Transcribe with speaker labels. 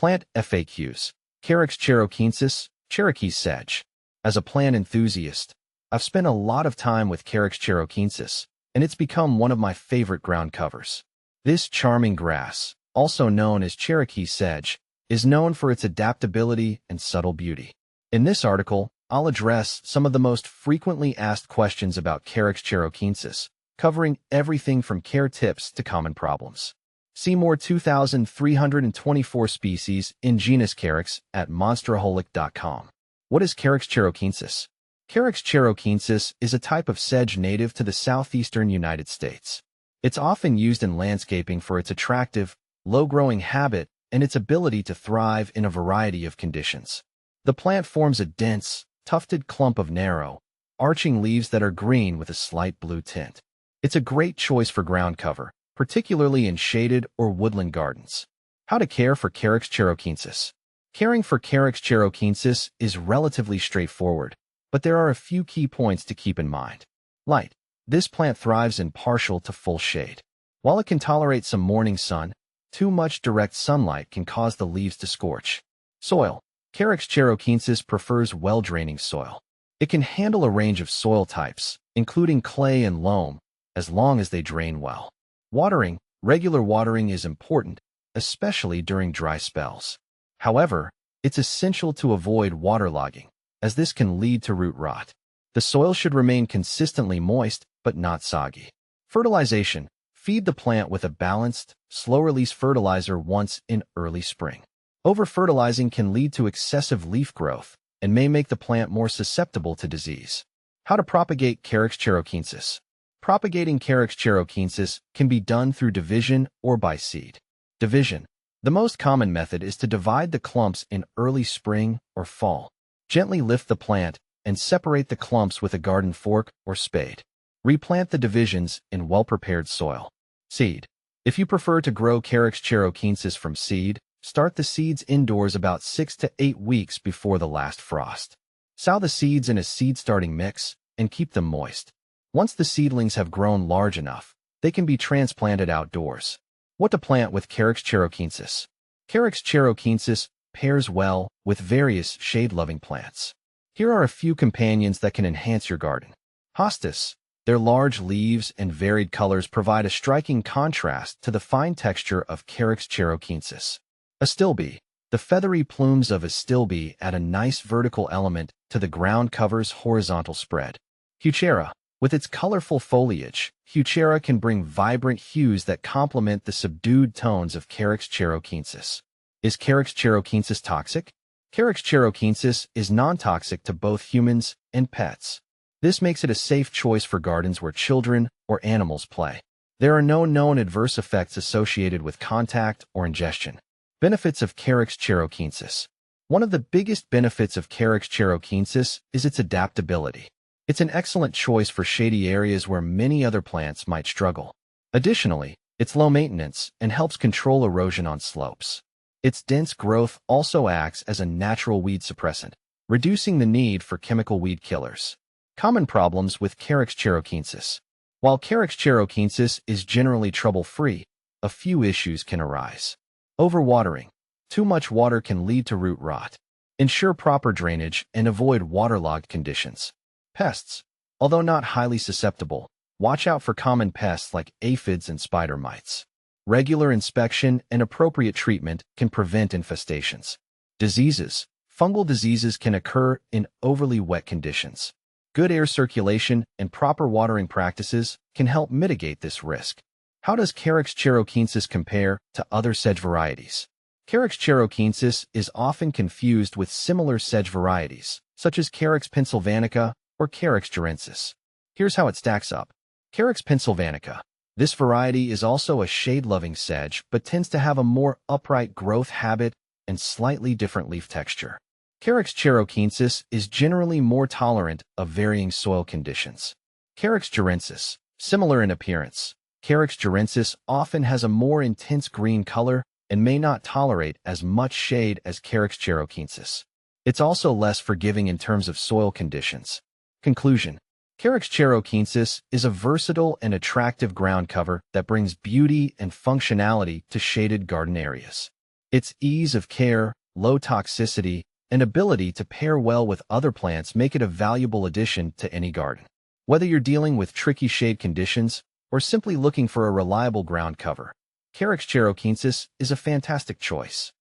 Speaker 1: Plant FAQs. Carex cherokeensis, Cherokee sedge. As a plant enthusiast, I've spent a lot of time with Carex cherokeensis, and it's become one of my favorite ground covers. This charming grass, also known as Cherokee sedge, is known for its adaptability and subtle beauty. In this article, I'll address some of the most frequently asked questions about Carex cherokeensis, covering everything from care tips to common problems. See more 2,324 species in genus Carex at monsteraholic.com. What is Carex cherokeensis? Carex cherokeensis is a type of sedge native to the southeastern United States. It's often used in landscaping for its attractive, low-growing habit and its ability to thrive in a variety of conditions. The plant forms a dense, tufted clump of narrow, arching leaves that are green with a slight blue tint. It's a great choice for ground cover, particularly in shaded or woodland gardens. How to care for Carex cherokeensis. Caring for Carex cherokeensis is relatively straightforward, but there are a few key points to keep in mind. Light. This plant thrives in partial to full shade. While it can tolerate some morning sun, too much direct sunlight can cause the leaves to scorch. Soil. Carex cherokeensis prefers well-draining soil. It can handle a range of soil types, including clay and loam, as long as they drain well. Watering. Regular watering is important, especially during dry spells. However, it's essential to avoid waterlogging, as this can lead to root rot. The soil should remain consistently moist, but not soggy. Fertilization. Feed the plant with a balanced, slow-release fertilizer once in early spring. Over-fertilizing can lead to excessive leaf growth and may make the plant more susceptible to disease. How to propagate Carex cherokeensis. Propagating Carex cherokeensis can be done through division or by seed. Division. The most common method is to divide the clumps in early spring or fall. Gently lift the plant and separate the clumps with a garden fork or spade. Replant the divisions in well-prepared soil. Seed. If you prefer to grow Carex cherokeensis from seed, start the seeds indoors about 6 to 8 weeks before the last frost. Sow the seeds in a seed-starting mix and keep them moist. Once the seedlings have grown large enough, they can be transplanted outdoors. What to plant with Carex cherokeensis. Carex cherokeensis pairs well with various shade-loving plants. Here are a few companions that can enhance your garden. Hostas. Their large leaves and varied colors provide a striking contrast to the fine texture of Carex cherokeensis. Astilbe. The feathery plumes of astilbe add a nice vertical element to the ground cover's horizontal spread. Heuchera. With its colorful foliage, Heuchera can bring vibrant hues that complement the subdued tones of Carex cherokeensis. Is Carex cherokeensis toxic? Carex cherokeensis is non-toxic to both humans and pets. This makes it a safe choice for gardens where children or animals play. There are no known adverse effects associated with contact or ingestion. Benefits of Carex cherokeensis. One of the biggest benefits of Carex cherokeensis is its adaptability. It's an excellent choice for shady areas where many other plants might struggle. Additionally, it's low maintenance and helps control erosion on slopes. Its dense growth also acts as a natural weed suppressant, reducing the need for chemical weed killers. Common problems with Carex cherokeensis. While Carex cherokeensis is generally trouble-free, a few issues can arise. Overwatering. Too much water can lead to root rot. Ensure proper drainage and avoid waterlogged conditions. Pests. Although not highly susceptible, watch out for common pests like aphids and spider mites. Regular inspection and appropriate treatment can prevent infestations. Diseases. Fungal diseases can occur in overly wet conditions. Good air circulation and proper watering practices can help mitigate this risk. How does Carex cherokeensis compare to other sedge varieties? Carex cherokeensis is often confused with similar sedge varieties, such as Carex pennsylvanica or Carex cherokeensis. Here's how it stacks up. Carex pennsylvanica. This variety is also a shade-loving sedge, but tends to have a more upright growth habit and slightly different leaf texture. Carex cherokeensis is generally more tolerant of varying soil conditions. Carex cherokeensis. Similar in appearance, Carex cherokeensis often has a more intense green color and may not tolerate as much shade as Carex cherokeensis. It's also less forgiving in terms of soil conditions. Conclusion. Carex cherokeensis is a versatile and attractive ground cover that brings beauty and functionality to shaded garden areas. Its ease of care, low toxicity, and ability to pair well with other plants make it a valuable addition to any garden. Whether you're dealing with tricky shade conditions or simply looking for a reliable ground cover, Carex cherokeensis is a fantastic choice.